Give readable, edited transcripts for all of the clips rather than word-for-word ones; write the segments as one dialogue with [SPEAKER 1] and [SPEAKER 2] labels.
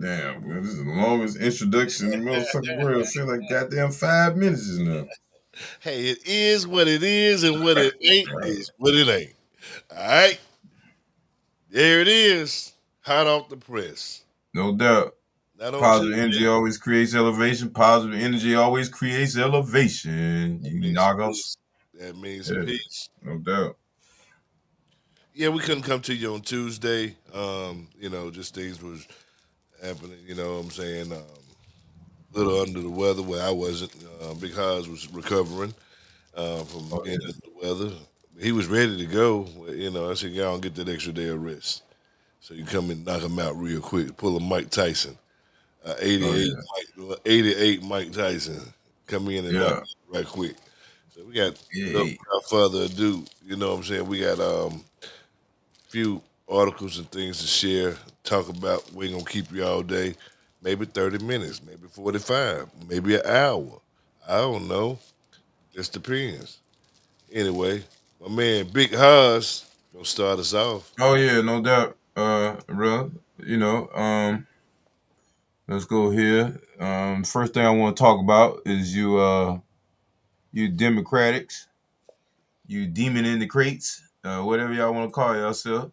[SPEAKER 1] Goddamn, man, this is the longest introduction in the motherfucking world. Feel like goddamn 5 minutes is now.
[SPEAKER 2] Hey, it is what it is, and what it ain't is what it ain't. All right, there it is, hot off the press.
[SPEAKER 1] No doubt.
[SPEAKER 2] Not on
[SPEAKER 1] Positive energy
[SPEAKER 2] Tuesday.
[SPEAKER 1] always creates elevation. Positive energy always creates elevation.
[SPEAKER 2] That
[SPEAKER 1] You
[SPEAKER 2] means
[SPEAKER 1] knockers.
[SPEAKER 2] peace. That means
[SPEAKER 1] Yeah,
[SPEAKER 2] peace.
[SPEAKER 1] no doubt.
[SPEAKER 2] Yeah, we couldn't come to you on Tuesday. Just things was happening. You know what I'm saying? A little under the weather. Well, I wasn't. Big Haas was recovering from
[SPEAKER 1] Oh
[SPEAKER 2] being
[SPEAKER 1] yeah.
[SPEAKER 2] under the weather. He was ready to go. I said, y'all don't get that extra day of rest. So you come and knock him out real quick. Pull a Mike Tyson,
[SPEAKER 1] Oh
[SPEAKER 2] 88
[SPEAKER 1] yeah.
[SPEAKER 2] Mike, 88 Mike Tyson. Come in and knock
[SPEAKER 1] Yeah.
[SPEAKER 2] him out right quick. So we got,
[SPEAKER 1] Yeah.
[SPEAKER 2] without further ado, you know what I'm saying? We got few articles and things to share, talk about. We ain't gonna keep you all day. Maybe 30 minutes, maybe 45, maybe an hour. I don't know. Just depends. Anyway, my man Big Haas gonna start us off.
[SPEAKER 1] Oh yeah, no doubt. Bro, let's go here. First thing I want to talk about is you Democrats, you demon in the crates, whatever y'all want to call yourself.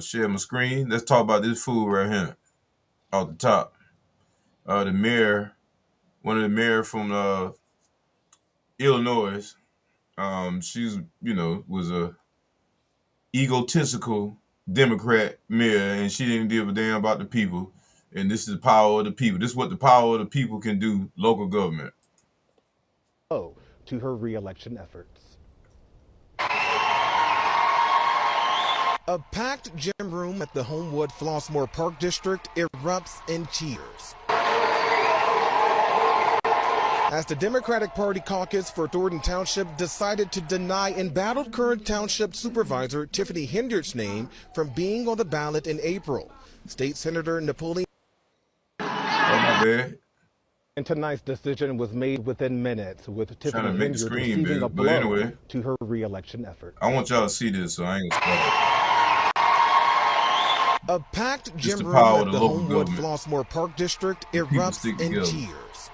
[SPEAKER 1] Share my screen. Let's talk about this fool right here, off the top. The mayor, one of the mayor from Illinois. She's was a egotistical Democrat mayor, and she didn't give a damn about the people. And this is the power of the people. This is what the power of the people can do. Local government.
[SPEAKER 3] To her reelection efforts. A packed gym room at the Homewood Flossmoor Park District erupts in cheers as the Democratic Party caucus for Thornton Township decided to deny embattled current township supervisor Tiffany Hindert's name from being on the ballot in April. State Senator Napoleon.
[SPEAKER 1] Oh my bad.
[SPEAKER 3] And tonight's decision was made within minutes, with
[SPEAKER 1] Trying to
[SPEAKER 3] Tiffany
[SPEAKER 1] make the
[SPEAKER 3] Hindiard
[SPEAKER 1] screen
[SPEAKER 3] receiving
[SPEAKER 1] bigger.
[SPEAKER 3] a
[SPEAKER 1] But
[SPEAKER 3] blow
[SPEAKER 1] anyway,
[SPEAKER 3] to her reelection efforts.
[SPEAKER 1] I want y'all to see this, so I ain't gonna stop.
[SPEAKER 3] A packed
[SPEAKER 1] Just
[SPEAKER 3] gym
[SPEAKER 1] the
[SPEAKER 3] room
[SPEAKER 1] power of
[SPEAKER 3] at
[SPEAKER 1] the
[SPEAKER 3] the
[SPEAKER 1] local
[SPEAKER 3] Homewood
[SPEAKER 1] government.
[SPEAKER 3] Flossmoor Park District
[SPEAKER 1] People
[SPEAKER 3] erupts
[SPEAKER 1] stick
[SPEAKER 3] in
[SPEAKER 1] together.
[SPEAKER 3] cheers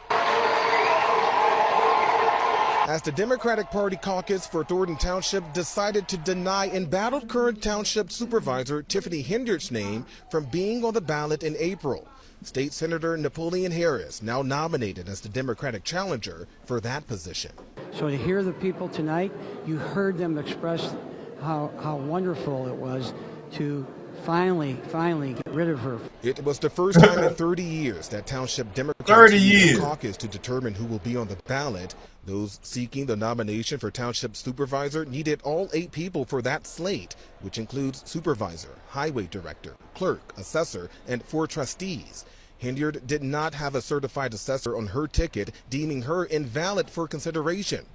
[SPEAKER 3] as the Democratic Party caucus for Thornton Township decided to deny embattled current township supervisor Tiffany Hindert's name from being on the ballot in April. State Senator Napoleon Harris, now nominated as the Democratic challenger for that position.
[SPEAKER 4] So to hear the people tonight, you heard them express how wonderful it was to finally get rid of her.
[SPEAKER 3] It was the first time in 30 years that township Democrats
[SPEAKER 1] 30
[SPEAKER 3] used a
[SPEAKER 1] years.
[SPEAKER 3] caucus to determine who will be on the ballot. Those seeking the nomination for township supervisor needed all 8 people for that slate, which includes supervisor, highway director, clerk, assessor, and 4 trustees. Hindyard did not have a certified assessor on her ticket, deeming her invalid for consideration.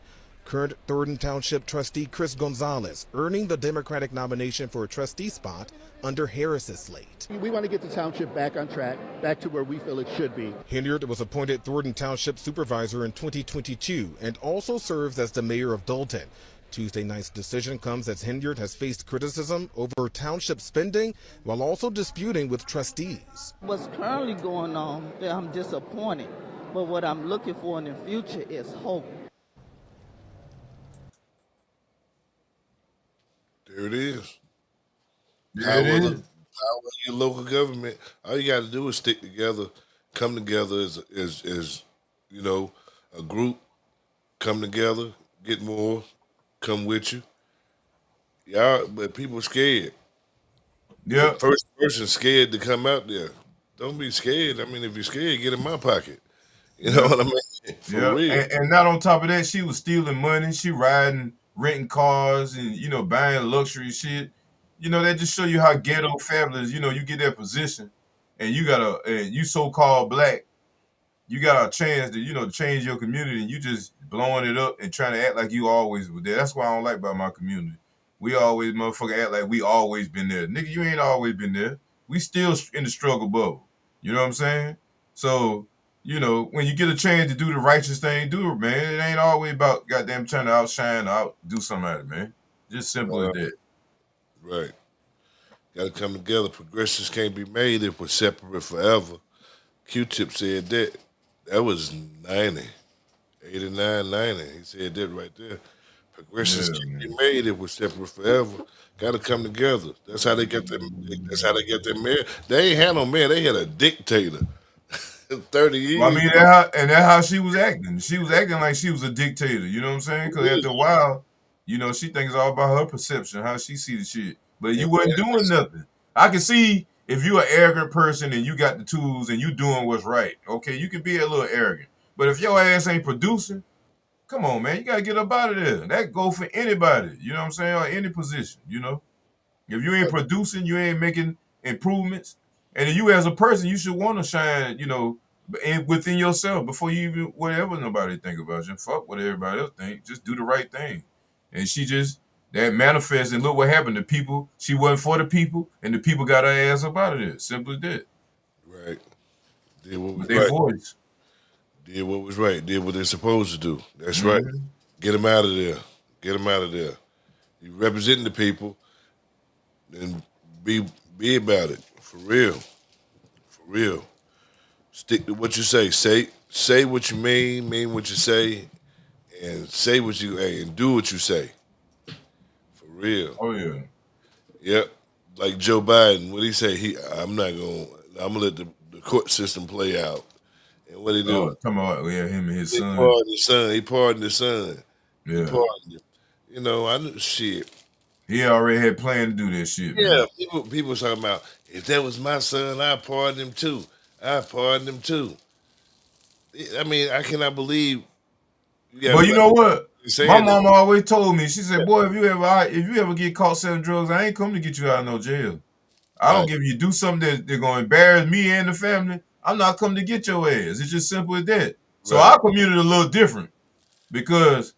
[SPEAKER 3] Current Thornton Township trustee Chris Gonzalez earning the Democratic nomination for a trustee spot under Harris's slate.
[SPEAKER 5] We want to get the township back on track, back to where we feel it should be.
[SPEAKER 3] Hindyard was appointed Thornton Township supervisor in 2022 and also serves as the mayor of Dalton. Tuesday night's decision comes as Hindyard has faced criticism over township spending while also disputing with trustees.
[SPEAKER 6] What's currently going on, I'm disappointed, but what I'm looking for in the future is hope.
[SPEAKER 2] There it is.
[SPEAKER 1] There it is.
[SPEAKER 2] Power of your local government. All you got to do is stick together, come together as a group, come together, get more, come with you. Y'all, but people scared.
[SPEAKER 1] Yeah.
[SPEAKER 2] The first person scared to come out there. Don't be scared. I mean, if you're scared, get in my pocket. You know what I mean? For
[SPEAKER 1] Yeah.
[SPEAKER 2] real.
[SPEAKER 1] And not on top of that, she was stealing money. She riding, renting cars, and buying luxury shit. That just show you how ghetto fabulous. You get that position, and you so-called black, you got a chance to change your community, and you just blowing it up and trying to act like you always were there. That's what I don't like about my community. We always motherfucker act like we always been there. Nigga, you ain't always been there. We still in the struggle bubble. You know what I'm saying? So, when you get a chance to do the righteous thing, do it, man. It ain't always about goddamn trying to outshine or outdo somebody, man. Just simple as that.
[SPEAKER 2] Right. Got to come together. Progressions can't be made if we're separate forever. Q-Tip said that. That was 90, 89, 90. He said that right there. Progressions
[SPEAKER 1] Yeah,
[SPEAKER 2] can't be
[SPEAKER 1] man.
[SPEAKER 2] made if we're separate forever. Got to come together. That's how they get them. That's how they get their mayor. They ain't had no mayor. They had a dictator. 30
[SPEAKER 1] Well, I
[SPEAKER 2] years.
[SPEAKER 1] mean, that's how she was acting. She was acting like she was a dictator. You know what I'm saying? Because after a while, she thinks all about her perception, how she see the shit. But
[SPEAKER 2] And
[SPEAKER 1] you wasn't doing nothing. I can see if you're an arrogant person and you got the tools and you doing what's right. Okay, you can be a little arrogant. But if your ass ain't producing, come on, man, you gotta get up out of there. That go for anybody. You know what I'm saying? Or any position. If you ain't producing, you ain't making improvements, and then you as a person, you should want to shine, within yourself before you even whatever nobody think about you. Fuck what everybody else think. Just do the right thing. And she just that manifests, and look what happened to people. She wasn't for the people, and the people got her ass up out of there. Simple as that.
[SPEAKER 2] right. Did what
[SPEAKER 1] With
[SPEAKER 2] was
[SPEAKER 1] their
[SPEAKER 2] right.
[SPEAKER 1] voice.
[SPEAKER 2] Did what was right. Did what they're supposed to do. That's right.
[SPEAKER 1] Mm-hmm.
[SPEAKER 2] Get them out of there. Get them out of there. You representing the people, and be about it for real. For real. Stick to what you say. Say what you mean what you say, and say what you and do what you say. For real.
[SPEAKER 1] Oh yeah.
[SPEAKER 2] Yep. Like Joe Biden, what he say? I'm gonna let the court system play out. And what he do?
[SPEAKER 1] Talking about him and his
[SPEAKER 2] He
[SPEAKER 1] son.
[SPEAKER 2] pardoned his son. He pardoned his son. He
[SPEAKER 1] Yeah.
[SPEAKER 2] pardoned him. I knew shit.
[SPEAKER 1] He already had planned to do that shit,
[SPEAKER 2] Yeah,
[SPEAKER 1] man.
[SPEAKER 2] people was talking about if that was my son, I pardon him too. I pardon him too. I mean, I cannot believe you got
[SPEAKER 1] But you
[SPEAKER 2] black
[SPEAKER 1] know what?
[SPEAKER 2] people
[SPEAKER 1] My
[SPEAKER 2] saying
[SPEAKER 1] mama always told me. She said, "Boy, if you ever get caught selling drugs, I ain't come to get you out of no jail. I don't
[SPEAKER 2] right,
[SPEAKER 1] give you do something that they're gonna embarrass me and the family. I'm not coming to get your ass. It's just simple as that. So
[SPEAKER 2] right.
[SPEAKER 1] our community a little different because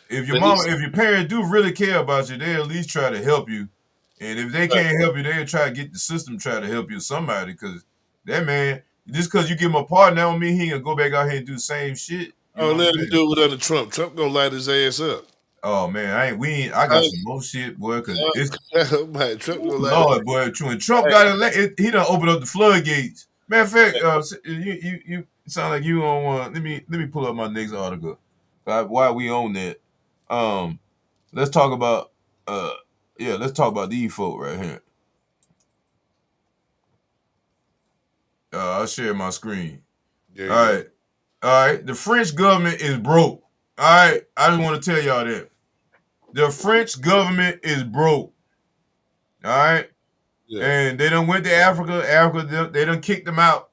[SPEAKER 2] But he's
[SPEAKER 1] if your parents do really care about you, they at least try to help you. And if they
[SPEAKER 2] right.
[SPEAKER 1] can't help you, they'll try to get the system try to help you somebody. Because that man, just because you give him a pardon, that don't mean he gonna go back out here and do the same shit. You
[SPEAKER 2] Oh,
[SPEAKER 1] know what I'm
[SPEAKER 2] let him
[SPEAKER 1] saying?
[SPEAKER 2] do it under Trump. Trump gonna light his ass up.
[SPEAKER 1] Oh man, I got
[SPEAKER 2] I,
[SPEAKER 1] some more shit, boy. Cause it's
[SPEAKER 2] man, Trump gonna light his
[SPEAKER 1] Lord, boy. When Trump
[SPEAKER 2] ass.
[SPEAKER 1] got elected, he done opened up the floodgates. Matter of fact, you sound like you on one. Let me pull up my next article. While we on that, um, let's talk about let's talk about these folk right here. I'll share my screen.
[SPEAKER 2] There
[SPEAKER 1] All
[SPEAKER 2] you go.
[SPEAKER 1] right, all right. The French government is broke. All right, I just want to tell y'all that the French government is broke. All right.
[SPEAKER 2] Yeah.
[SPEAKER 1] And they done went to Africa. Africa, they done kicked them out.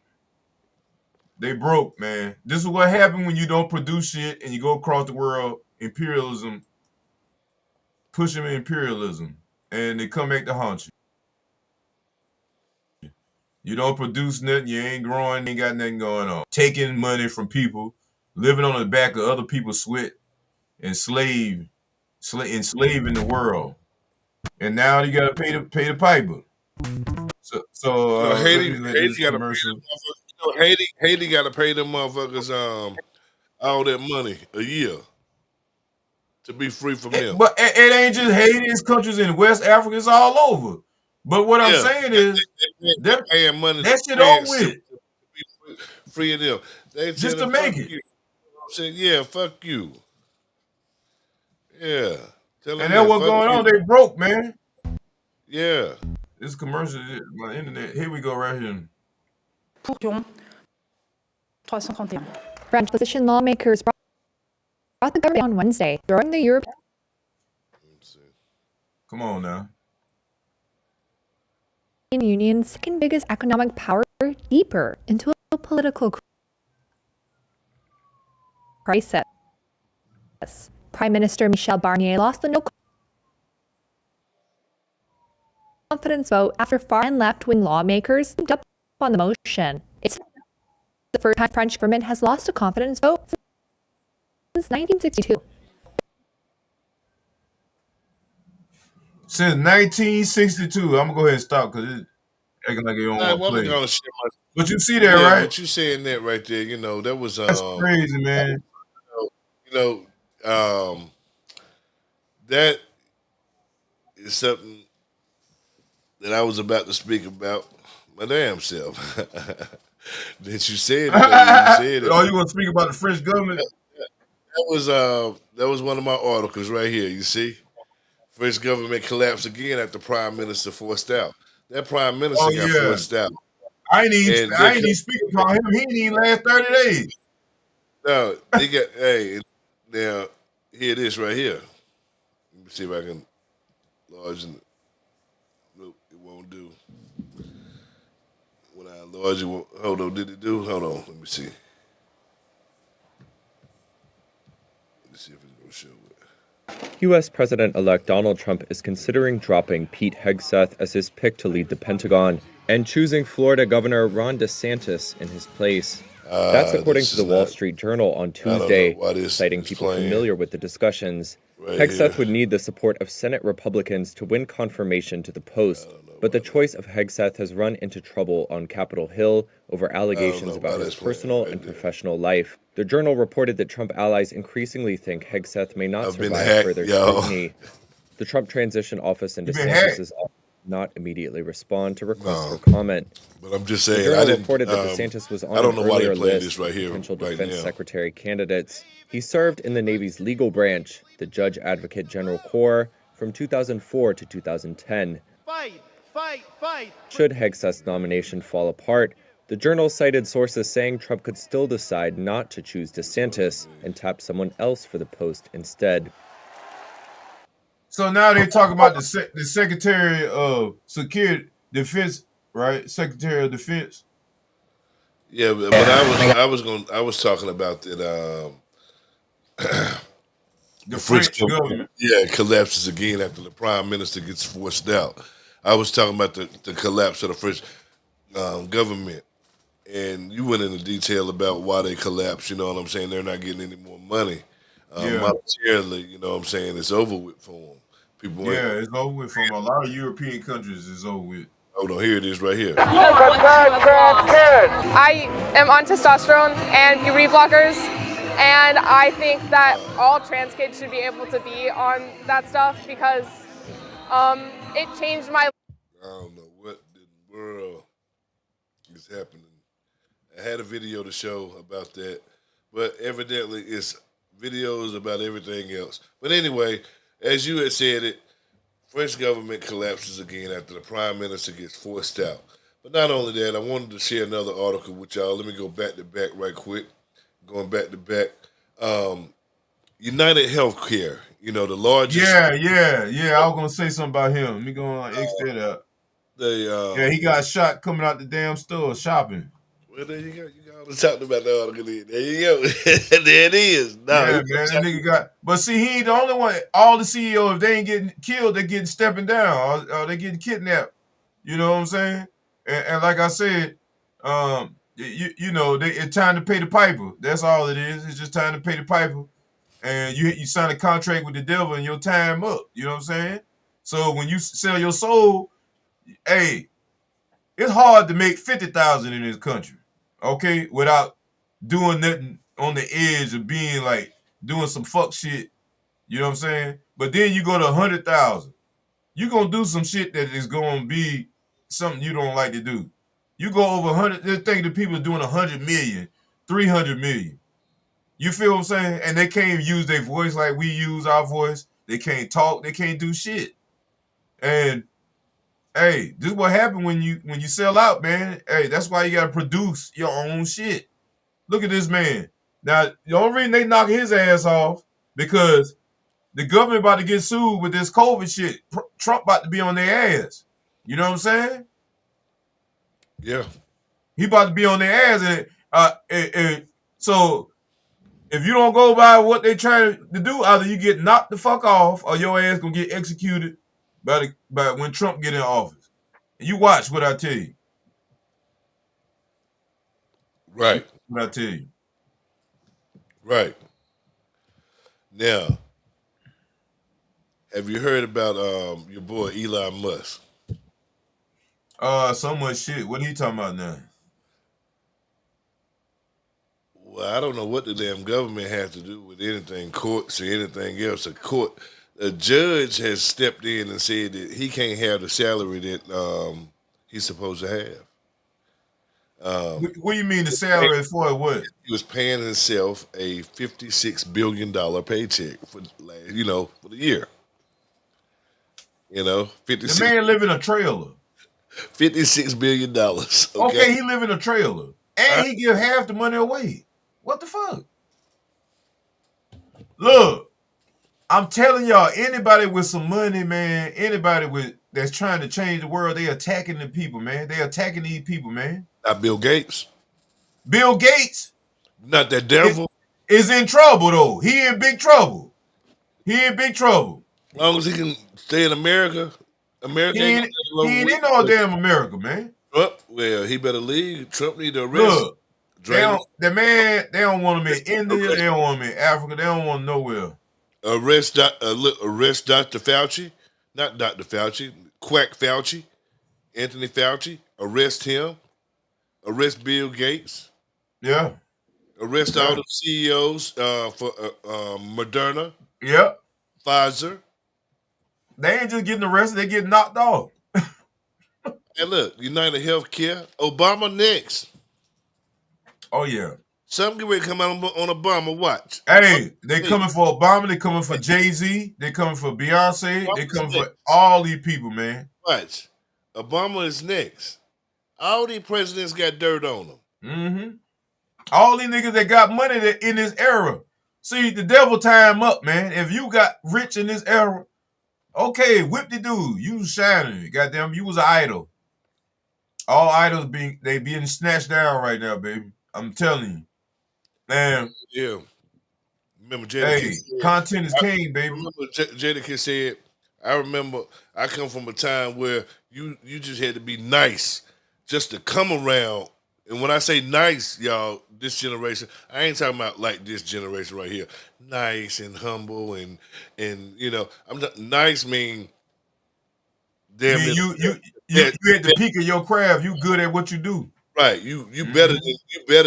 [SPEAKER 1] They broke, man. This is what happened when you don't produce shit and you go across the world. Imperialism, pushing imperialism, and they come back to haunt you. You don't produce nothing. You ain't growing. Ain't got nothing going on. Taking money from people, living on the back of other people's sweat, enslaving the world. And now you gotta pay the piper. Let me let this
[SPEAKER 2] Haiti gotta pay
[SPEAKER 1] commercial.
[SPEAKER 2] them motherfuckers. Haiti gotta pay them motherfuckers all that money a year to be free from them.
[SPEAKER 1] But it ain't just Haiti. It's countries in West Africa. It's all over. But what I'm
[SPEAKER 2] Yeah,
[SPEAKER 1] saying is
[SPEAKER 2] they're
[SPEAKER 1] that
[SPEAKER 2] paying money to
[SPEAKER 1] that shit over
[SPEAKER 2] France to
[SPEAKER 1] with
[SPEAKER 2] be free of them. They
[SPEAKER 1] just to
[SPEAKER 2] telling
[SPEAKER 1] make
[SPEAKER 2] fuck
[SPEAKER 1] it.
[SPEAKER 2] you. I'm saying, yeah, fuck you. Yeah, tell
[SPEAKER 1] And
[SPEAKER 2] them
[SPEAKER 1] that's
[SPEAKER 2] that.
[SPEAKER 1] what's
[SPEAKER 2] Fuck
[SPEAKER 1] going
[SPEAKER 2] you.
[SPEAKER 1] on. They broke, man.
[SPEAKER 2] Yeah.
[SPEAKER 1] This commercial, my internet. Here we go, right here.
[SPEAKER 7] Pour Lyon 331.
[SPEAKER 8] French opposition lawmakers brought the government on Wednesday, throwing the European
[SPEAKER 1] Come on now.
[SPEAKER 8] Union's second biggest economic power deeper into a political crisis. Prime Minister Michel Barnier lost the no confidence vote after far and left-wing lawmakers jumped up on the motion. It's the first time French government has lost a confidence vote since 1962.
[SPEAKER 1] Since 1962, I'm gonna go ahead and stop because it's acting like you don't
[SPEAKER 2] Nah,
[SPEAKER 1] want to
[SPEAKER 2] well, I'm
[SPEAKER 1] play.
[SPEAKER 2] gonna share my.
[SPEAKER 1] But you see that,
[SPEAKER 2] Yeah,
[SPEAKER 1] right?
[SPEAKER 2] but you saying that right there, that was
[SPEAKER 1] That's crazy, man.
[SPEAKER 2] you know, that is something that I was about to speak about my damn self. That you said it, though. You said it.
[SPEAKER 1] Oh, you want to speak about the French government?
[SPEAKER 2] That was one of my articles right here. You see, French government collapsed again after prime minister forced out. That prime
[SPEAKER 1] Oh
[SPEAKER 2] minister got
[SPEAKER 1] yeah.
[SPEAKER 2] forced out,
[SPEAKER 1] I ain't even
[SPEAKER 2] and
[SPEAKER 1] I ain't even speaking about him. He ain't even last 30 days.
[SPEAKER 2] no, they got now here it is right here. Let me see if I can enlarge it. Nope, it won't do. When I enlarge it, hold on, did it do? Hold on, let me see. Let's see if it's gonna show it.
[SPEAKER 9] U.S. President-elect Donald Trump is considering dropping Pete Hegseth as his pick to lead the Pentagon and choosing Florida Governor Ron DeSantis in his place. That's according to the Wall Street Journal on Tuesday, citing people familiar with the discussions.
[SPEAKER 2] Right
[SPEAKER 9] Hegseth
[SPEAKER 2] here.
[SPEAKER 9] would need the support of Senate Republicans to win confirmation to the post, but the choice of Hegseth has run into trouble on Capitol Hill over allegations about his personal and professional life. The Journal reported that Trump allies increasingly think Hegseth may not survive further scrutiny. The Trump Transition Office and DeSantis' office did not immediately respond to requests for comment.
[SPEAKER 2] But I'm just saying,
[SPEAKER 9] the Journal reported that DeSantis was on an earlier list of potential defense secretary candidates. He served in the Navy's legal branch, the Judge Advocate General Corps, from 2004 to 2010. Should Hegseth's nomination fall apart, the Journal cited sources saying Trump could still decide not to choose DeSantis and tap someone else for the post instead.
[SPEAKER 1] So now they're talking about the Secretary of Security Defense, right? Secretary of Defense.
[SPEAKER 2] Yeah, but I was talking about that.
[SPEAKER 1] The French government.
[SPEAKER 2] Yeah, collapses again after the prime minister gets forced out. I was talking about the collapse of the French government, and you went into detail about why they collapsed. You know what I'm saying? They're not getting any more money monetarily. You know what I'm saying? It's over with for them. People
[SPEAKER 1] it's over with from a lot of European countries. It's over with.
[SPEAKER 2] Hold on, here it is right here.
[SPEAKER 10] I am on testosterone and puberty blockers, and I think that all trans kids should be able to be on that stuff because it changed my life.
[SPEAKER 2] I don't know what in the world is happening. I had a video to show about that, but evidently it's videos about everything else. But anyway, as you had said it, French government collapses again after the prime minister gets forced out. But not only that, I wanted to share another article with y'all. Let me go back to back right quick. Going back to back. United Healthcare, you know, the largest.
[SPEAKER 1] Yeah. I was gonna say something about him. Let me go on X that up. He got shot coming out the damn store shopping.
[SPEAKER 2] Well, there you go. You already talked about the article. There you go. There it is. No,
[SPEAKER 1] man, that nigga got. But see, he ain't the only one. All the CEOs, if they ain't getting killed, they getting stepping down, or they getting kidnapped. You know what I'm saying? And like I said, you know, it's time to pay the piper. That's all it is. It's just time to pay the piper. And you sign a contract with the devil and your time up. You know what I'm saying? So when you sell your soul, hey, it's hard to make 50,000 in this country, okay, without doing nothing on the edge of being like doing some fuck shit. You know what I'm saying? But then you go to 100,000. You're gonna do some shit that is gonna be something you don't like to do. You go over 100. They think the people are doing 100 million, 300 million. You feel what I'm saying? And they can't use their voice like we use our voice. They can't talk. They can't do shit. And hey, this is what happened when you sell out, man. Hey, that's why you gotta produce your own shit. Look at this man. Now, the only reason they knock his ass off because the government about to get sued with this COVID shit. Trump about to be on their ass. You know what I'm saying?
[SPEAKER 2] Yeah.
[SPEAKER 1] He about to be on their ass, and so if you don't go by what they trying to do, either you get knocked the fuck off or your ass gonna get executed by when Trump get in office. And you watch what I tell you.
[SPEAKER 2] Right.
[SPEAKER 1] What I tell you.
[SPEAKER 2] Right. Now, have you heard about your boy Elon Musk?
[SPEAKER 1] So much shit. What are you talking about now?
[SPEAKER 2] Well, I don't know what the damn government has to do with anything, courts or anything else. A court, a judge has stepped in and said that he can't have the salary that he's supposed to have.
[SPEAKER 1] What do you mean the salary for what?
[SPEAKER 2] He was paying himself a $56 billion paycheck for for the year.
[SPEAKER 1] The
[SPEAKER 2] 56
[SPEAKER 1] man live in a trailer.
[SPEAKER 2] $56 billion.
[SPEAKER 1] Okay, he live in a trailer. And he give half the money away. What the fuck? Look, I'm telling y'all, anybody with some money, man, anybody that's trying to change the world, they attacking the people, man. They attacking these people, man.
[SPEAKER 2] Not Bill Gates.
[SPEAKER 1] Bill Gates.
[SPEAKER 2] Not that devil.
[SPEAKER 1] Is in trouble, though. He in big trouble. He in big trouble.
[SPEAKER 2] As long as he can stay in America,
[SPEAKER 1] He ain't in no damn America, man.
[SPEAKER 2] Trump, well, he better leave. Trump need to arrest him.
[SPEAKER 1] Look, they don't want him in India. They don't want him in Africa. They don't want him nowhere.
[SPEAKER 2] Arrest Dr. Fauci, not Dr. Fauci, Quack Fauci, Anthony Fauci. Arrest him. Arrest Bill Gates.
[SPEAKER 1] Yeah.
[SPEAKER 2] Arrest all the CEOs for Moderna.
[SPEAKER 1] Yep.
[SPEAKER 2] Pfizer.
[SPEAKER 1] They ain't just getting arrested. They getting knocked off.
[SPEAKER 2] And look, United Healthcare. Obama next.
[SPEAKER 1] Oh, yeah.
[SPEAKER 2] Something get ready to come out on Obama. Watch.
[SPEAKER 1] Hey, they coming for Obama. They coming for Jay-Z. They coming for Beyonce. They coming for all these people, man.
[SPEAKER 2] Watch. Obama is next. All these presidents got dirt on them.
[SPEAKER 1] Mm-hmm. All these niggas that got money that in this era. See, the devil tie him up, man. If you got rich in this era, okay, whip the dude. You shining. Goddamn, you was an idol. All idols being snatched down right now, baby. I'm telling you. Man.
[SPEAKER 2] Yeah. Remember Jadakiss
[SPEAKER 1] said, content is king, baby.
[SPEAKER 2] Remember Jadakiss said, I remember I come from a time where you just had to be nice just to come around. And when I say nice, y'all, this generation, I ain't talking about like this generation right here. Nice and humble and I'm not nice mean damn
[SPEAKER 1] you at the peak of your craft, you good at what you do.
[SPEAKER 2] Right. You better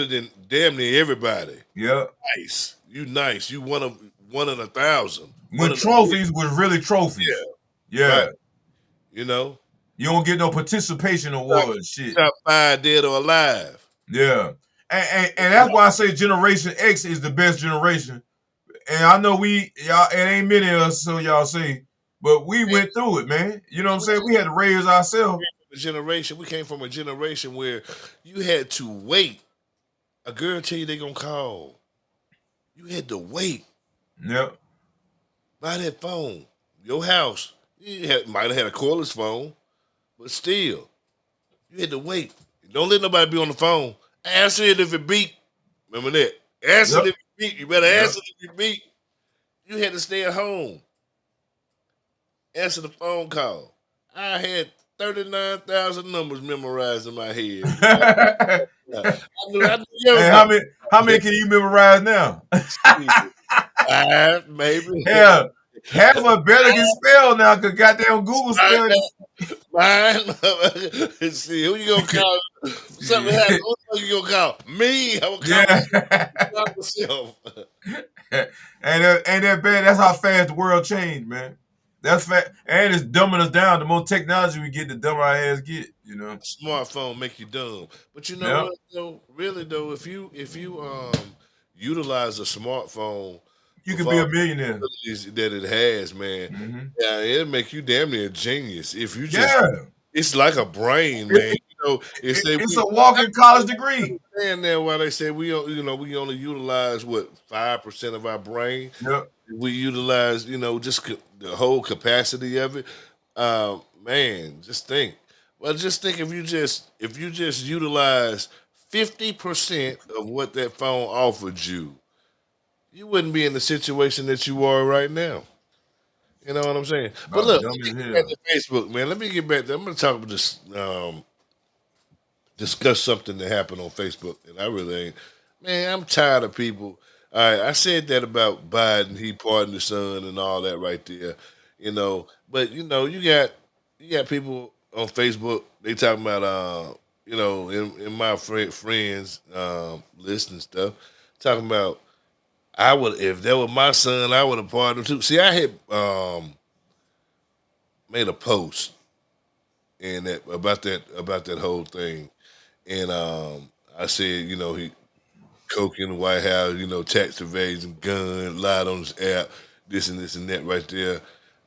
[SPEAKER 2] than damn near everybody.
[SPEAKER 1] Yeah.
[SPEAKER 2] Nice. You nice. You one in 1,000.
[SPEAKER 1] When trophies was really trophies. Yeah.
[SPEAKER 2] Right.
[SPEAKER 1] You don't get no participation awards. Shit.
[SPEAKER 2] Top 5 dead or alive.
[SPEAKER 1] Yeah. And that's why I say Generation X is the best generation. And I know y'all, it ain't many of us, so y'all say, but we went through it, man. You know what I'm saying? We had to raise ourselves.
[SPEAKER 2] We came from a generation where you had to wait. A girl tell you they gonna call. You had to wait.
[SPEAKER 1] Yep.
[SPEAKER 2] Buy that phone. Your house. You might have had a cordless phone, but still, you had to wait. Don't let nobody be on the phone. Answer it if it beat. Remember that. Answer it if it beat. You better answer it if it beat. You had to stay at home. Answer the phone call. I had 39,000 numbers memorized in my head. I
[SPEAKER 1] knew how many can you memorize now?
[SPEAKER 2] 5, maybe.
[SPEAKER 1] Yeah. Half of it better get spelled now because goddamn Google spelled it.
[SPEAKER 2] Mine. See, who you gonna call? Something happened. Who you gonna call? Me. I'm gonna call myself.
[SPEAKER 1] Ain't that bad? That's how fast the world changed, man. That's fast, and it's dumbing us down. The more technology we get, the dumber our ass get.
[SPEAKER 2] A smartphone make you dumb, but you know what? Though, really though, if you utilize a smartphone,
[SPEAKER 1] you can be a millionaire.
[SPEAKER 2] That it has, man.
[SPEAKER 1] Mm-hmm.
[SPEAKER 2] Yeah, it'll make you damn near a genius if you just. It's like a brain, man.
[SPEAKER 1] It's a walking college degree.
[SPEAKER 2] And then why they say we only utilize 5% of our brain.
[SPEAKER 1] Yep.
[SPEAKER 2] We utilize just the whole capacity of it. Man, just think. Well, just think if you just utilize 50% of what that phone offered you, you wouldn't be in the situation that you are right now. You know what I'm saying? But look, let me get back to Facebook, man. Let me get back there. I'm going to talk about this, discuss something that happened on Facebook, and I really ain't. Man, I'm tired of people. All right, I said that about Biden. He pardoned the son and all that right there, But you got people on Facebook. They talking about in my friends list and stuff, talking about I would, if that was my son, I would have pardoned him too. See, I had made a post and about that whole thing, and I said, you know, he coke in the White House, you know, tax evasion, gun, lied on his app, this and that right there.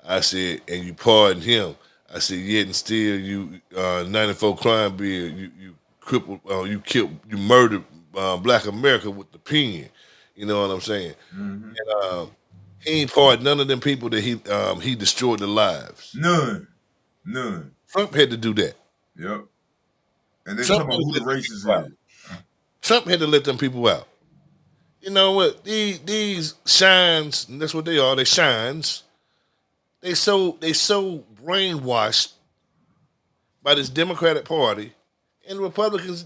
[SPEAKER 2] I said, and you pardon him. I said, yet and still you 94 crime bill, you crippled, you killed, you murdered Black America with the pen. You know what I'm saying?
[SPEAKER 1] Mm-hmm.
[SPEAKER 2] And he ain't pardoned none of them people that he destroyed their lives.
[SPEAKER 1] None.
[SPEAKER 2] Trump had to do that.
[SPEAKER 1] Yep. And they
[SPEAKER 2] Trump
[SPEAKER 1] talking
[SPEAKER 2] had
[SPEAKER 1] about
[SPEAKER 2] to
[SPEAKER 1] who
[SPEAKER 2] let
[SPEAKER 1] the
[SPEAKER 2] them
[SPEAKER 1] racist
[SPEAKER 2] people out.
[SPEAKER 1] is.
[SPEAKER 2] Trump had to let them people out. You know what? These shines, and that's what they are. They shines. They so brainwashed by this Democratic Party and Republicans.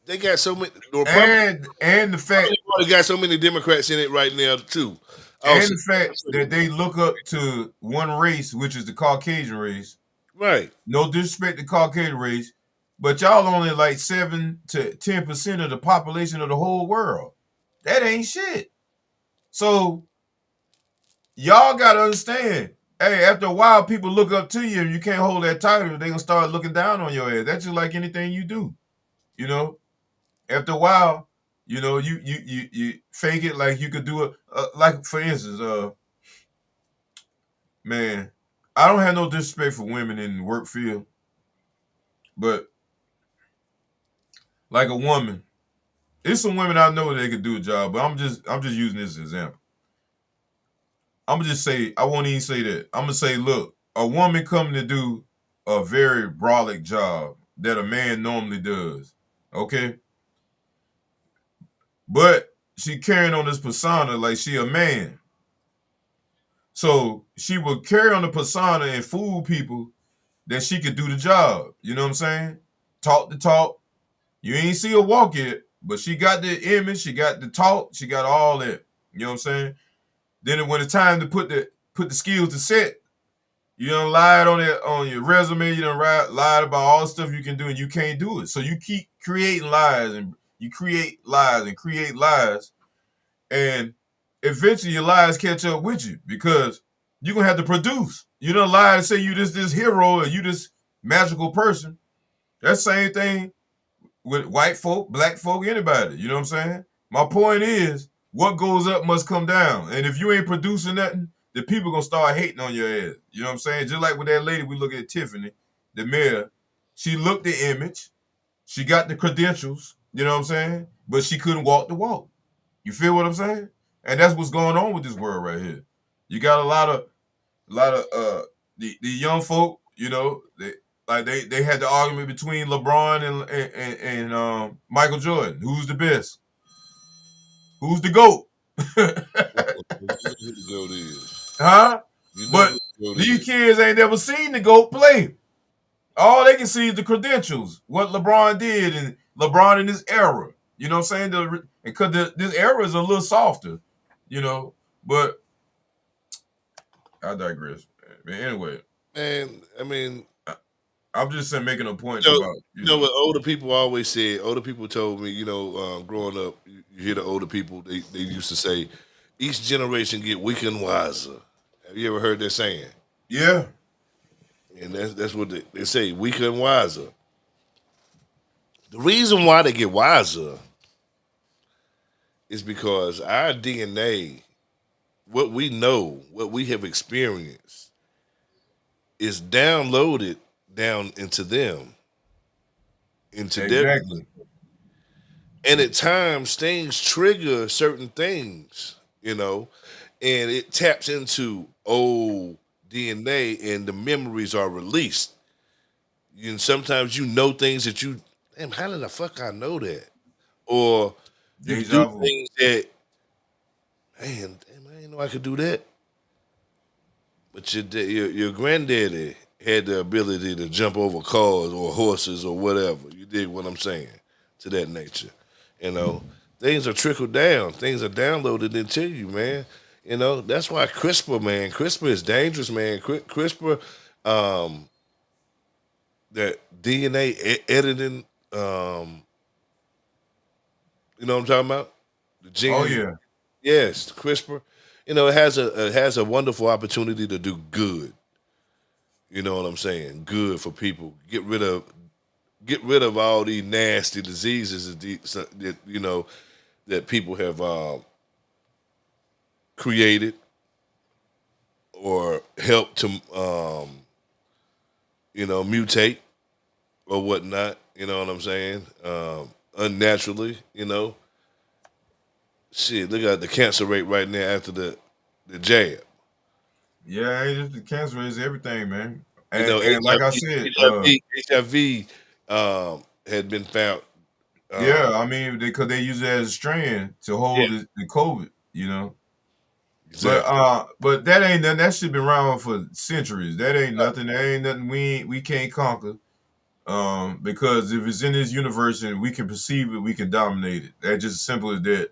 [SPEAKER 2] They got so many. The Republican
[SPEAKER 1] And the fact
[SPEAKER 2] Party got so many Democrats in it right now too.
[SPEAKER 1] and
[SPEAKER 2] Also,
[SPEAKER 1] the fact that they look up to one race, which is the Caucasian race.
[SPEAKER 2] right.
[SPEAKER 1] No disrespect to Caucasian race, but y'all only like 7 to 10% of the population of the whole world. That ain't shit. So y'all gotta understand. Hey, after a while, people look up to you and you can't hold that title, they gonna start looking down on your ass. That's just like anything you do. You know, after a while, you know, you fake it like you could do it. Like for instance, man, I don't have no disrespect for women in the work field, but like a woman, it's some women I know that could do a job, but I'm just using this as an example. I'm gonna just say I won't even say that. I'm gonna say, look, a woman coming to do a very brolic job that a man normally does, okay? But she carrying on this persona like she a man. So she will carry on the persona and fool people that she could do the job. You know what I'm saying? Talk the talk. You ain't see her walk yet, but she got the image, she got the talk, she got all that. You know what I'm saying? Then when it's time to put the skills to set, you done lied on your resume, you done lied about all the stuff you can do and you can't do it. So you keep creating lies and you create lies and create lies. And eventually your lies catch up with you because you're gonna have to produce. You done lie and say you this hero or you this magical person. That same thing with white folk, black folk, anybody. You know what I'm saying? My point is, what goes up must come down. And if you ain't producing nothing, the people gonna start hating on your ass. You know what I'm saying? Just like with that lady we look at, Tiffany, the mayor, she looked the image, she got the credentials, you know what I'm saying? But she couldn't walk the walk. You feel what I'm saying? And that's what's going on with this world right here. You got a lot of the young folk, you know, they had the argument between LeBron and Michael Jordan. Who's the best? Who's the GOAT?
[SPEAKER 2] You know who the goat is.
[SPEAKER 1] Huh?
[SPEAKER 2] You know who
[SPEAKER 1] But
[SPEAKER 2] the goat
[SPEAKER 1] these
[SPEAKER 2] is.
[SPEAKER 1] kids ain't never seen the GOAT play. All they can see is the credentials, what LeBron did, and LeBron in this era. You know what I'm saying? Because this era is a little softer, you know. But I digress. Anyway,
[SPEAKER 2] Man, I mean,
[SPEAKER 1] I'm just saying, making a point
[SPEAKER 2] you know,
[SPEAKER 1] about
[SPEAKER 2] you know what older people always said. Older people told me, you know, growing up, you hear the older people. They used to say, each generation get weaker and wiser. Have you ever heard that saying?
[SPEAKER 1] Yeah.
[SPEAKER 2] And that's what they say, weaker and wiser. The reason why they get wiser is because our DNA, what we know, what we have experienced, is downloaded down into them, into their
[SPEAKER 1] Exactly.
[SPEAKER 2] and at times things trigger certain things, you know, and it taps into old DNA and the memories are released. And sometimes you know things that you, damn, how did the fuck I know that? Or you can do
[SPEAKER 1] Deja vu.
[SPEAKER 2] things that, man, damn, I didn't know I could do that. But your granddaddy had the ability to jump over cars or horses or whatever. You dig what I'm saying? To that nature. You know, things are trickled down. Things are downloaded into you, man. You know, that's why CRISPR, man. CRISPR is dangerous, man. CRISPR, that DNA editing, you know what I'm talking about? The
[SPEAKER 1] Oh
[SPEAKER 2] gene,
[SPEAKER 1] yeah.
[SPEAKER 2] Yes, CRISPR. You know, it has a wonderful opportunity to do good. You know what I'm saying? Good for people. Get rid of all these nasty diseases that that people have created or helped to mutate or whatnot. You know what I'm saying? Unnaturally. Shit. Look at the cancer rate right now after the jab.
[SPEAKER 1] Yeah, it's just the cancer is everything, man.
[SPEAKER 2] You know,
[SPEAKER 1] And like I said,
[SPEAKER 2] HIV had been found.
[SPEAKER 1] yeah, I mean, because they use it as a strand to
[SPEAKER 2] Yeah,
[SPEAKER 1] hold the COVID, you know.
[SPEAKER 2] exactly.
[SPEAKER 1] But that ain't nothing. That shit been around for centuries. That ain't nothing. That ain't nothing we can't conquer. Because if it's in this universe and we can perceive it, we can dominate it. That's just as simple as that.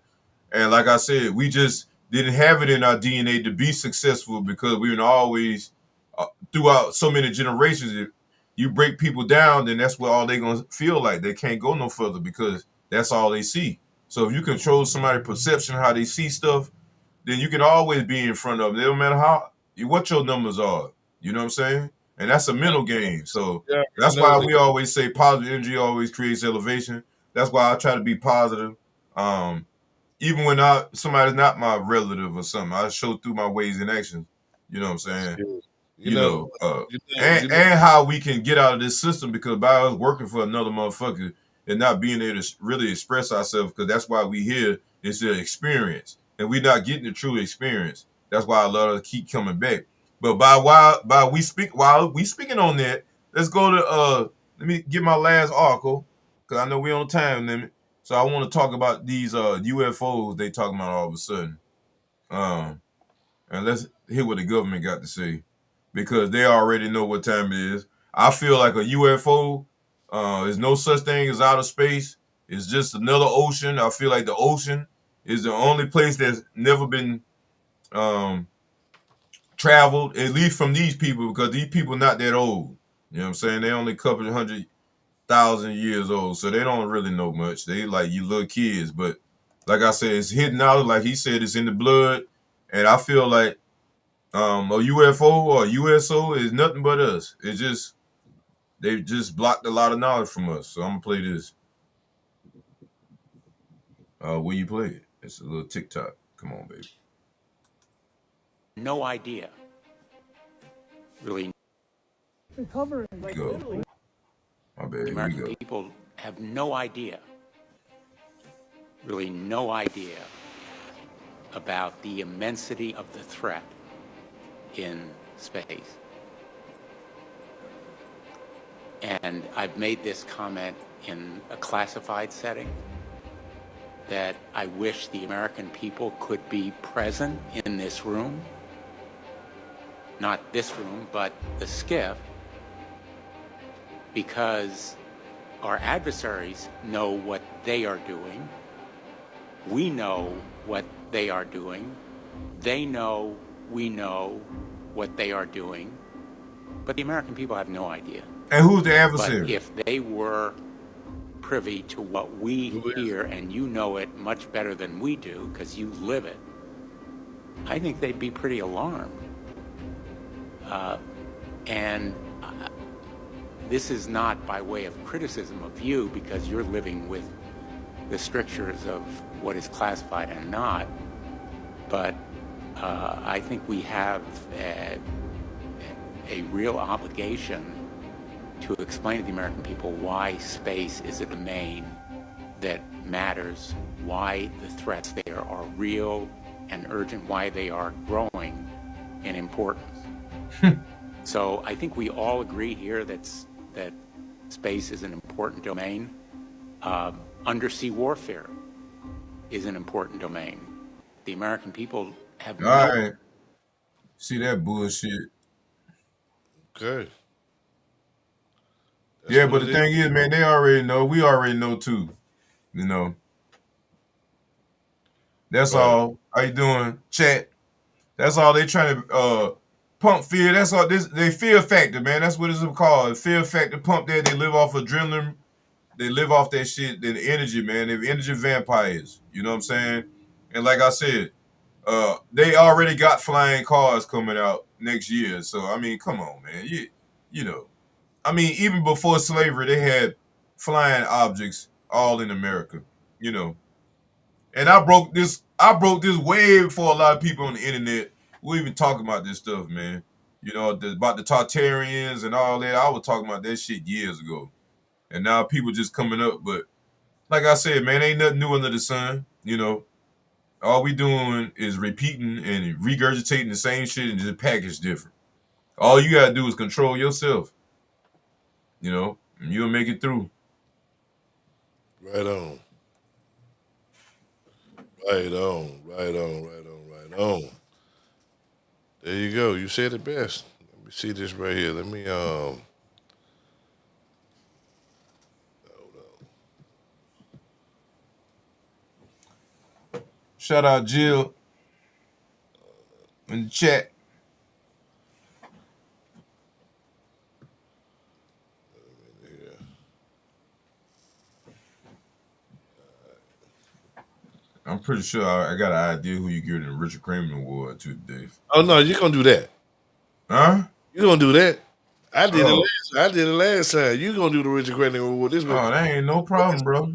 [SPEAKER 1] And like I said, we just didn't have it in our DNA to be successful because we were always throughout so many generations. If you break people down, then that's what all they gonna feel like. They can't go no further because that's all they see. So if you control somebody's perception, how they see stuff, then you can always be in front of them. It don't matter what your numbers are. You know what I'm saying? And that's a mental game. So
[SPEAKER 2] Yeah,
[SPEAKER 1] that's
[SPEAKER 2] know
[SPEAKER 1] why
[SPEAKER 2] that.
[SPEAKER 1] we always say positive energy always creates elevation. That's why I try to be positive. Um, Even when somebody's not my relative or something, I show through my ways and actions. You know what I'm saying?
[SPEAKER 2] Yeah. You
[SPEAKER 1] You
[SPEAKER 2] know,
[SPEAKER 1] know,
[SPEAKER 2] you know,
[SPEAKER 1] and
[SPEAKER 2] you know.
[SPEAKER 1] and how we can get out of this system because by us working for another motherfucker and not being able to really express ourselves because that's why we here is to experience and we're not getting the true experience. That's why a lot of us keep coming back. But while we speaking on that, let's go to let me get my last article because I know we're on time limit. So I want to talk about these UFOs they talking about all of a sudden. Um, and let's hear what the government got to say because they already know what time it is. I feel like a UFO is no such thing as outer space. It's just another ocean. I feel like the ocean is the only place that's never been um, traveled, at least from these people, because these people not that old. You know what I'm saying? They only a couple of 100,000 years old, so they don't really know much. They like you little kids, but like I said, it's hidden out. Like he said, it's in the blood, and I feel like a UFO or a USO is nothing but us. It's just they just blocked a lot of knowledge from us. So I'm gonna play this. Will you play it? It's a little TikTok. Come on, baby.
[SPEAKER 11] No idea. Really,
[SPEAKER 1] Go. My bad.
[SPEAKER 11] the
[SPEAKER 1] Here we
[SPEAKER 11] American
[SPEAKER 1] go.
[SPEAKER 11] people have no idea, really no idea about the immensity of the threat in space. And I've made this comment in a classified setting that I wish the American people could be present in this room, not this room, but the skiff, because our adversaries know what they are doing. We know what they are doing. They know, we know what they are doing. But the American people have no idea.
[SPEAKER 1] And who's the
[SPEAKER 11] But
[SPEAKER 1] adversary?
[SPEAKER 11] if they were privy to what we
[SPEAKER 2] Who is
[SPEAKER 11] hear, and you know it much better than we do because you live it, I think they'd be pretty alarmed. And this is not by way of criticism of you because you're living with the strictures of what is classified and not, but I think we have a real obligation to explain to the American people why space is a domain that matters, why the threats there are real and urgent, why they are growing in importance. So I think we all agree here that space is an important domain. Undersea warfare is an important domain. The American people have
[SPEAKER 1] All
[SPEAKER 11] no.
[SPEAKER 1] right. See that bullshit.
[SPEAKER 2] Okay, that's
[SPEAKER 1] Yeah,
[SPEAKER 2] what
[SPEAKER 1] but
[SPEAKER 2] it
[SPEAKER 1] the
[SPEAKER 2] is.
[SPEAKER 1] thing is, man, they already know. We already know too. You know. That's
[SPEAKER 2] Right.
[SPEAKER 1] all. How you doing? Chat. That's all they trying to pump fear. That's all this they fear factor, man. That's what it's called. Fear factor pump that they live off adrenaline. They live off that shit, the energy, man. They're energy vampires. You know what I'm saying? And like I said, They already got flying cars coming out next year. So I mean, come on, man. You know, I mean, even before slavery, they had flying objects all in America. You know, and I broke this. I broke this way before a lot of people on the internet were even talking about this stuff, man. You know, about the Tartarians and all that. I was talking about that shit years ago, and now people just coming up. But like I said, man, ain't nothing new under the sun. You know, all we doing is repeating and regurgitating the same shit and just packaged different. All you gotta do is control yourself. You know, and you'll make it through.
[SPEAKER 2] Right on. Right on. Right on. Right on. Right on. There you go. You said it best. Let me see this right here. Let me hold
[SPEAKER 1] Shout out Jill in the chat. I'm pretty sure I got an idea who you giving the Richard Kramer Award to today.
[SPEAKER 2] Oh no, you're gonna do that.
[SPEAKER 1] Huh?
[SPEAKER 2] You're gonna do that. I did
[SPEAKER 1] Oh.
[SPEAKER 2] I did it last time. You gonna do the Richard Kramer Award this week?
[SPEAKER 1] Oh, that ain't no problem, bro.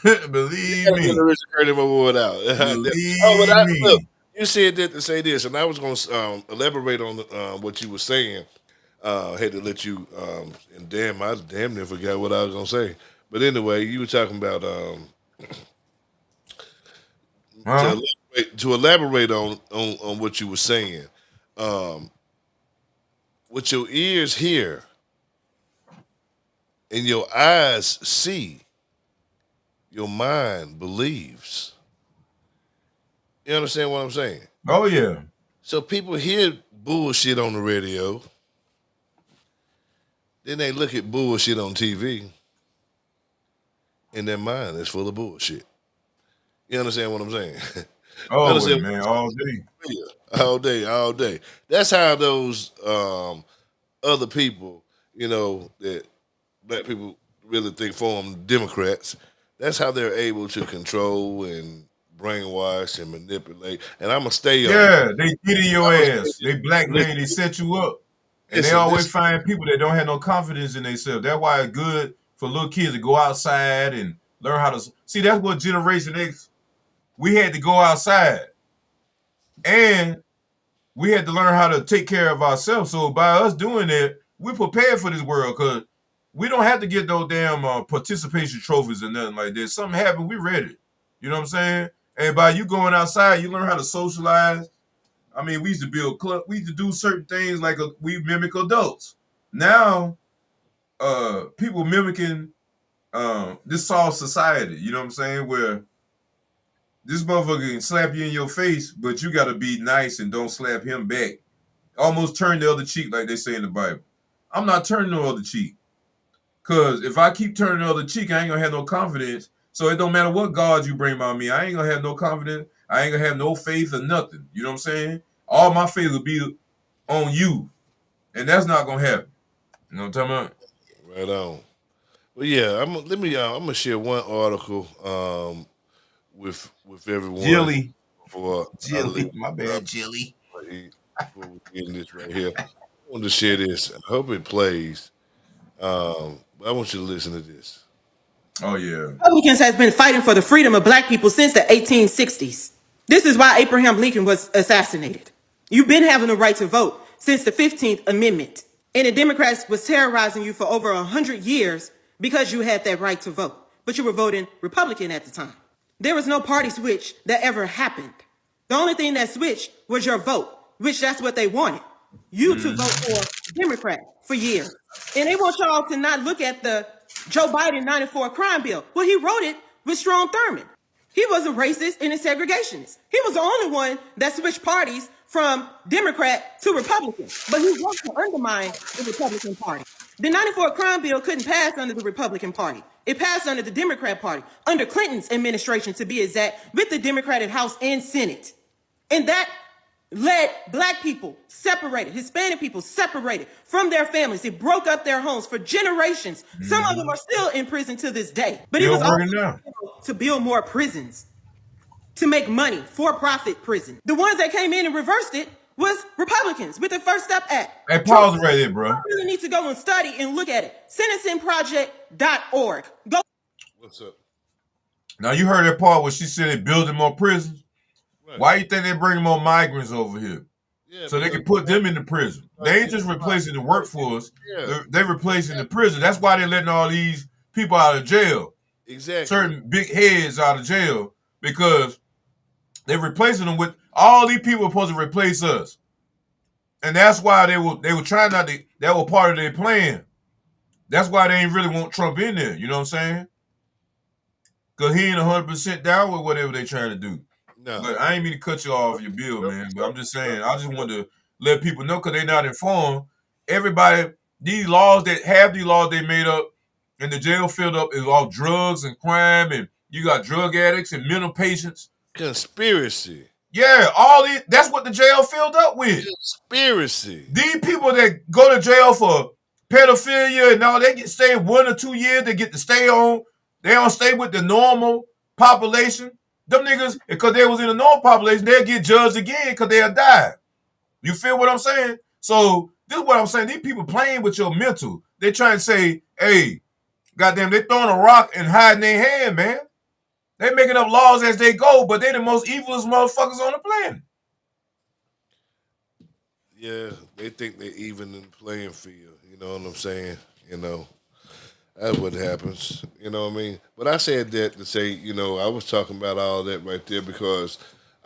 [SPEAKER 1] Believe me.
[SPEAKER 2] Get the Richard Kramer Award out.
[SPEAKER 1] Believe me.
[SPEAKER 2] Look, you said that to say this, and I was gonna elaborate on what you were saying. Had to let you and I damn near forgot what I was gonna say. But anyway, you were talking about to elaborate on what you were saying. What your ears hear and your eyes see, your mind believes. You understand what I'm saying?
[SPEAKER 1] Oh yeah.
[SPEAKER 2] So people hear bullshit on the radio, then they look at bullshit on TV, and their mind is full of bullshit. You understand what I'm saying?
[SPEAKER 1] Oh man, all day.
[SPEAKER 2] All day, all day. That's how those other people, you know, that black people really think form Democrats, that's how they're able to control and brainwash and manipulate. And I'm gonna stay on.
[SPEAKER 1] Yeah, they get in your ass. They blackmail, they set you up. And they always find people that don't have no confidence in themselves. That's why it's good for little kids to go outside and learn how to see. That's what Generation X, we had to go outside. And we had to learn how to take care of ourselves. So by us doing that, we're prepared for this world because we don't have to get those damn participation trophies or nothing like that. Something happened, we ready. You know what I'm saying? And by you going outside, you learn how to socialize. I mean, we used to build club. We used to do certain things like we mimic adults. Now, people mimicking this soft society. You know what I'm saying? Where this motherfucker can slap you in your face, but you got to be nice and don't slap him back. Almost turn the other cheek, like they say in the Bible. I'm not turning the other cheek. Because if I keep turning the other cheek, I ain't going to have no confidence. So it don't matter what God you bring by me. I ain't going to have no confidence. I ain't going to have no faith or nothing. You know what I'm saying? All my faith will be on you. And that's not going to happen. You know what I'm talking about?
[SPEAKER 2] Right on. Well, yeah, I'm gonna share one article with everyone.
[SPEAKER 1] Jilly.
[SPEAKER 2] Jilly.
[SPEAKER 1] My bad, Jilly.
[SPEAKER 2] Before we get in this right here, I wanted to share this. I hope it plays. But I want you to listen to this.
[SPEAKER 1] Oh, yeah.
[SPEAKER 12] Republicans has been fighting for the freedom of black people since the 1860s. This is why Abraham Lincoln was assassinated. You've been having the right to vote since the 15th Amendment. And the Democrats was terrorizing you for over 100 years because you had that right to vote. But you were voting Republican at the time. There was no party switch that ever happened. The only thing that switched was your vote, which that's what they wanted. You to vote for Democrat for years. And they want y'all to not look at the Joe Biden 94 crime bill. Well, he wrote it with Strom Thurmond. He was a racist and a segregationist. He was the only one that switched parties from Democrat to Republican. But he wanted to undermine the Republican Party. The 94 crime bill couldn't pass under the Republican Party. It passed under the Democrat Party, under Clinton's administration to be exact, with the Democratic House and Senate. And that led black people separated, Hispanic people separated from their families. It broke up their homes for generations. Some of them are still in prison to this day. But it was also to build more prisons. to make money, for-profit prison. The ones that came in and reversed it was Republicans with the First Step Act.
[SPEAKER 1] Hey, pause it right there, bro.
[SPEAKER 12] You really need to go and study and look at it. Sentencingproject.org. Go.
[SPEAKER 2] What's up?
[SPEAKER 1] Now, you heard that part where she said they're building more prisons? Right. Why you think they're bringing more migrants over here? Yeah, so they can put them in the prison. They ain't just replacing the workforce. Yeah. They're replacing the prison. That's why they're letting all these people out of jail.
[SPEAKER 2] Exactly.
[SPEAKER 1] Certain big heads out of jail, because they're replacing them with all these people are supposed to replace us. And that's why they were trying not to, that was part of their plan. That's why they ain't really want Trump in there. You know what I'm saying? Because he ain't 100% down with whatever they trying to do. No. But I ain't mean to cut you off your bill, man. But I'm just saying, I just want to let people know, because they're not informed. Everybody, these laws they made up and the jail filled up is all drugs and crime, and you got drug addicts and mental patients.
[SPEAKER 2] Conspiracy.
[SPEAKER 1] Yeah, all these, that's what the jail filled up with.
[SPEAKER 2] Conspiracy.
[SPEAKER 1] These people that go to jail for pedophilia and all, they get stay 1 or 2 years, they get to stay on. They don't stay with the normal population. Them niggas, because they was in the normal population, they'll get judged again because they'll die. You feel what I'm saying? So this is what I'm saying. These people playing with your mental. They trying to say, hey, goddamn, they throwing a rock and hiding their hand, man. They making up laws as they go, but they the most evilest motherfuckers on the planet.
[SPEAKER 2] Yeah, they think they're even in the playing field. You know what I'm saying? You know, that's what happens. You know what I mean? But I said that to say, you know, I was talking about all that right there because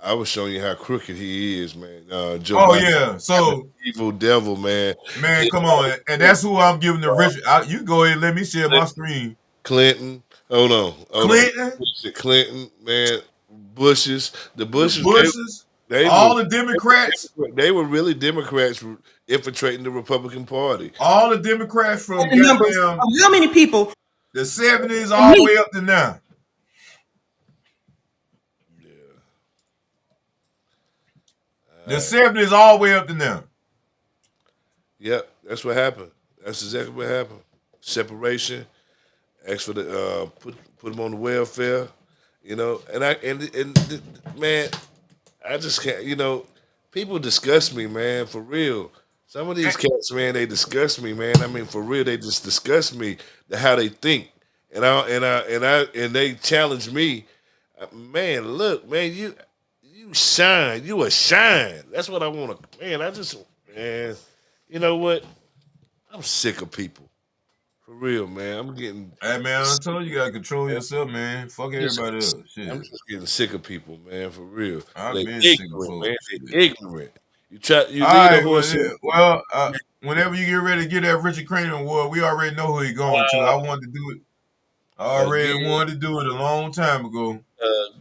[SPEAKER 2] I was showing you how crooked he is, man. Joe Biden,
[SPEAKER 1] yeah. So
[SPEAKER 2] evil devil, man.
[SPEAKER 1] Man, come on. And that's who I'm giving the rich. You go ahead and let me share my screen.
[SPEAKER 2] Clinton. Hold on. Clinton, man. Bushes. The Bushes.
[SPEAKER 1] All the Democrats.
[SPEAKER 2] They were really Democrats infiltrating the Republican Party.
[SPEAKER 1] All the Democrats from
[SPEAKER 12] how many people?
[SPEAKER 1] The 70s all the way up to now.
[SPEAKER 2] Yeah.
[SPEAKER 1] The 70s all the way up to now.
[SPEAKER 2] Yep, that's what happened. That's exactly what happened. Separation. Ask for the put them on the welfare, you know. And man, I just can't. You know, people disgust me, man. For real. Some of these cats, man, they disgust me, man. I mean, for real, they just disgust me how they think, and they challenge me. Man, look, man, you shine. You a shine. That's what I want to. Man, you know what? I'm sick of people. For real, man. I'm getting.
[SPEAKER 1] Hey, man, I told you gotta control yourself, man. Fuck everybody else. Shit.
[SPEAKER 2] I'm just getting sick of people, man. For real.
[SPEAKER 1] I've been sick of folks.
[SPEAKER 2] Man. They're ignorant. You lead a horse.
[SPEAKER 1] Well, whenever you get ready to get that Richard Cranium Award, we already know who he's going to. I wanted to do it. I already wanted to do it a long time ago.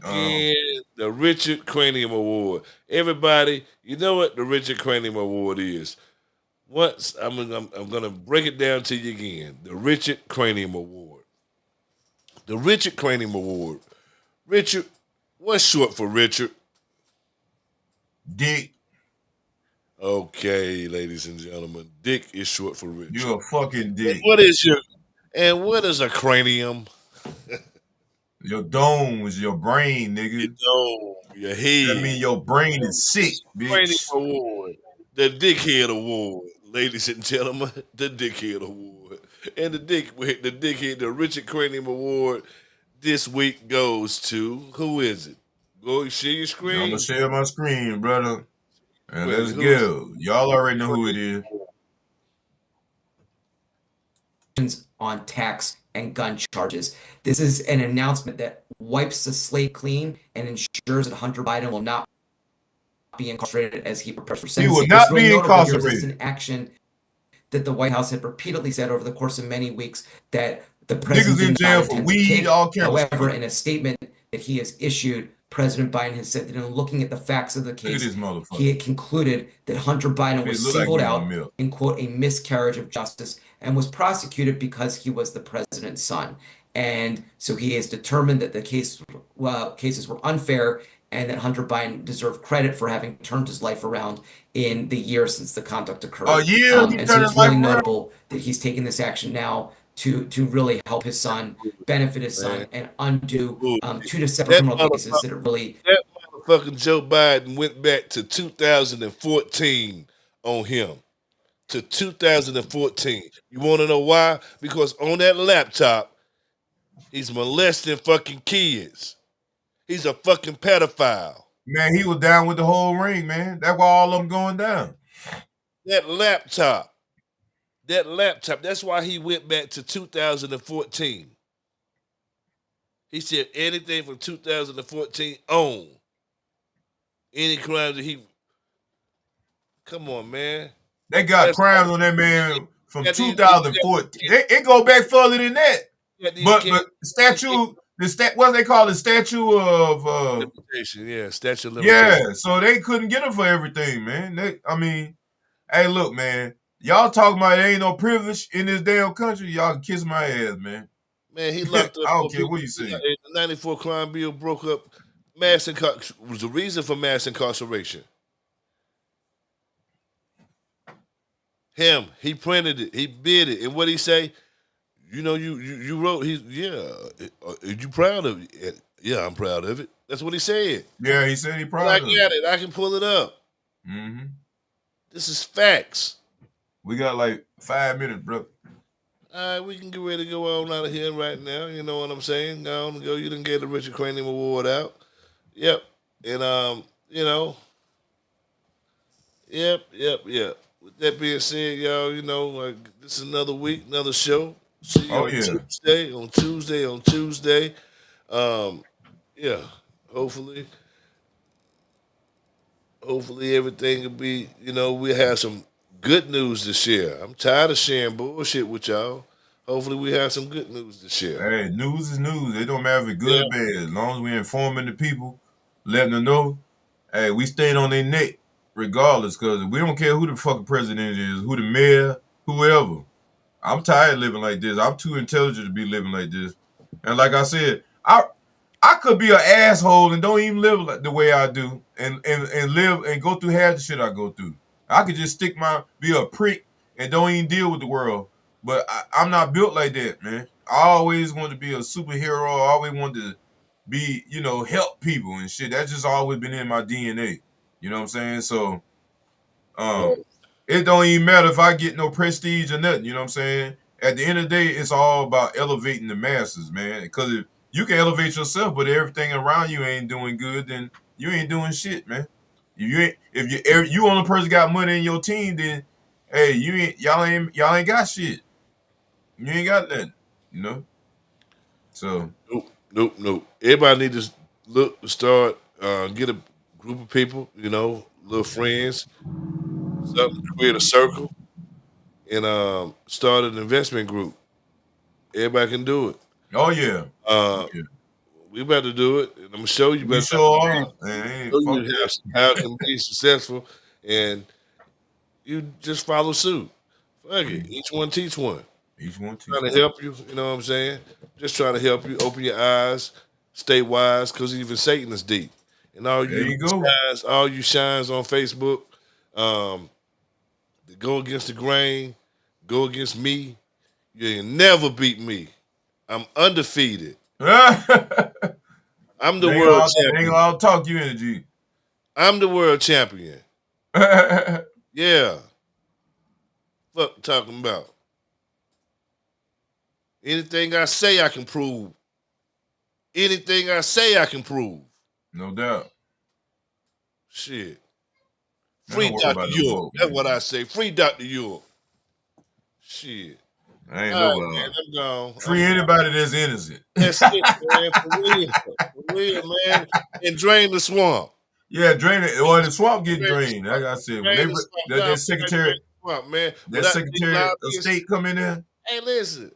[SPEAKER 2] The Richard Cranium Award. Everybody, you know what the Richard Cranium Award is. I'm gonna break it down to you again. The Richard Cranium Award. The Richard Cranium Award. Richard, what's short for Richard?
[SPEAKER 1] Dick.
[SPEAKER 2] Okay, ladies and gentlemen, Dick is short for Richard.
[SPEAKER 1] You're a fucking dick.
[SPEAKER 2] And what is a cranium?
[SPEAKER 1] Your dome is your brain, nigga.
[SPEAKER 2] Your dome, your head.
[SPEAKER 1] That mean your brain is sick, bitch.
[SPEAKER 2] Cranium Award. The Dickhead Award, ladies and gentlemen, the Dickhead Award. And the Richard Cranium Award this week goes to, who is it? Go share your screen.
[SPEAKER 1] I'm gonna share my screen, brother. And let's go. Y'all already know who it
[SPEAKER 13] is. On tax and gun charges. This is an announcement that wipes the slate clean and ensures that Hunter Biden will not be incarcerated as he prepares for sentencing.
[SPEAKER 1] He will not be incarcerated.
[SPEAKER 13] This is an action that the White House had repeatedly said over the course of many weeks that the president
[SPEAKER 1] in jail for weed, all kinds.
[SPEAKER 13] However, in a statement that he has issued, President Biden has said that in looking at the facts of the case, he had concluded that Hunter Biden was singled out in, quote, a miscarriage of justice and was prosecuted because he was the president's son. And so he has determined that the cases were unfair and that Hunter Biden deserved credit for having turned his life around in the year since the conduct occurred.
[SPEAKER 1] And
[SPEAKER 13] so it's really notable that he's taking this action now to really help his son, benefit his son, and undo two separate criminal cases that really
[SPEAKER 2] Motherfucking Joe Biden went back to 2014 on him. To 2014. You want to know why? Because on that laptop, he's molesting fucking kids. He's a fucking pedophile.
[SPEAKER 1] Man, he was down with the whole ring, man. That's why all of them going down.
[SPEAKER 2] That laptop, that's why he went back to 2014. He said anything from 2014 on. Any crimes that he... Come on, man.
[SPEAKER 1] They got crimes on that man from 2014. It go back further than that. But statute, what they call the statute of
[SPEAKER 2] limitation, statute of limitation.
[SPEAKER 1] Yeah, so they couldn't get him for everything, man. Hey, look, man. Y'all talking about there ain't no privilege in this damn country. Y'all can kiss my ass, man.
[SPEAKER 2] Man, he locked up.
[SPEAKER 1] I don't care what you say.
[SPEAKER 2] The 94 crime bill broke up was the reason for mass incarceration. He printed it, he bid it, and what he say? You know, you wrote. Are you proud of it? Yeah, I'm proud of it. That's what he said.
[SPEAKER 1] Yeah, he said he proud of it.
[SPEAKER 2] I got it. I can pull it up.
[SPEAKER 1] Mm-hmm.
[SPEAKER 2] This is facts.
[SPEAKER 1] We got like 5 minutes, bro.
[SPEAKER 2] All right, we can get ready to go on out of here right now. You know what I'm saying? Go on and go. You didn't get the Richard Cranium Award out. Yep. And you know. Yep. With that being said, y'all, you know, this is another week, another show. See you on Tuesday. Hopefully everything will be, you know, we'll have some good news to share. I'm tired of sharing bullshit with y'all. Hopefully we have some good news to share.
[SPEAKER 1] Hey, news is news. It don't matter if it's good or bad. As long as we're informing the people, letting them know, hey, we staying on their neck regardless, because we don't care who the fucking president is, who the mayor, whoever. I'm tired of living like this. I'm too intelligent to be living like this. And like I said, I could be an asshole and don't even live like the way I do and live and go through half the shit I go through. I could just be a prick and don't even deal with the world. But I'm not built like that, man. I always wanted to be a superhero. I always wanted to be, you know, help people and shit. That's just always been in my DNA. You know what I'm saying? So it don't even matter if I get no prestige or nothing. You know what I'm saying? At the end of the day, it's all about elevating the masses, man. Because if you can elevate yourself, but everything around you ain't doing good, then you ain't doing shit, man. If you only person got money in your team, then hey, y'all ain't got shit. You ain't got nothing, you know. So
[SPEAKER 2] nope. Everybody need to start get a group of people, you know, little friends, something, create a circle, and start an investment group. Everybody can do it.
[SPEAKER 1] Oh yeah.
[SPEAKER 2] We better do it. And I'm gonna show you.
[SPEAKER 1] We sure are.
[SPEAKER 2] How it can be successful, and you just follow suit. Fuck it. Each one teach one. Trying to help you. You know what I'm saying? Just trying to help you open your eyes, stay wise, because even Satan is deep. And all you shines on Facebook, that go against the grain, go against me. You ain't never beat me. I'm undefeated. I'm the world champion.
[SPEAKER 1] Ain't gonna talk you energy.
[SPEAKER 2] I'm the world champion. Yeah. Fuck talking about. Anything I say, I can prove. Anything I say, I can prove.
[SPEAKER 1] No doubt.
[SPEAKER 2] Shit. Free Dr. York. That's what I say. Free Dr. York. Shit.
[SPEAKER 1] I ain't I'm gone. Free anybody that's innocent.
[SPEAKER 2] That's it, man. For real, man. And drain the swamp.
[SPEAKER 1] Yeah, drain it. Or the swamp get drained. Like I said, that secretary,
[SPEAKER 2] man.
[SPEAKER 1] That Secretary of State come in there.
[SPEAKER 2] Hey, listen,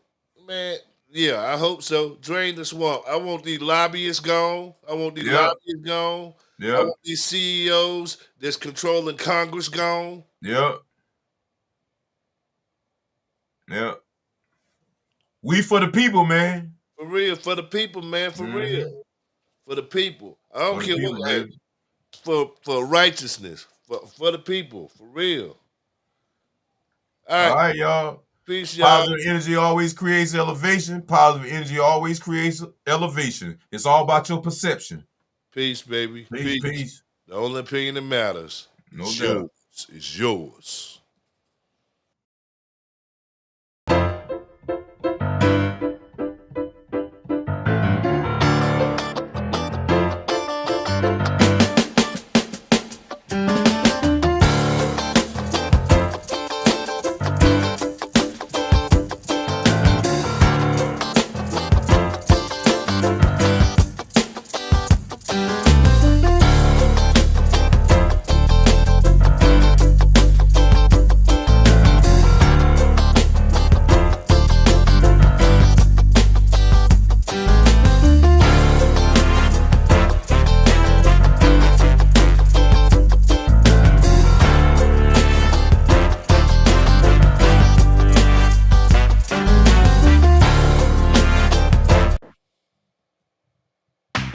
[SPEAKER 2] man. Yeah, I hope so. Drain the swamp. I want these lobbyists gone. I want these lobbyists gone.
[SPEAKER 1] Yeah.
[SPEAKER 2] I want these CEOs that's controlling Congress gone.
[SPEAKER 1] Yep. Yep. We for the people, man.
[SPEAKER 2] For real, for the people, man. For real, for the people. I don't care what. For righteousness, for the people, for real.
[SPEAKER 1] All right, y'all.
[SPEAKER 2] Peace, y'all.
[SPEAKER 1] Positive energy always creates elevation. Positive energy always creates elevation. It's all about your perception.
[SPEAKER 2] Peace, baby.
[SPEAKER 1] Peace.
[SPEAKER 2] The only opinion that matters.
[SPEAKER 1] No
[SPEAKER 2] is
[SPEAKER 1] doubt.
[SPEAKER 2] yours. It's yours.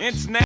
[SPEAKER 14] It's now.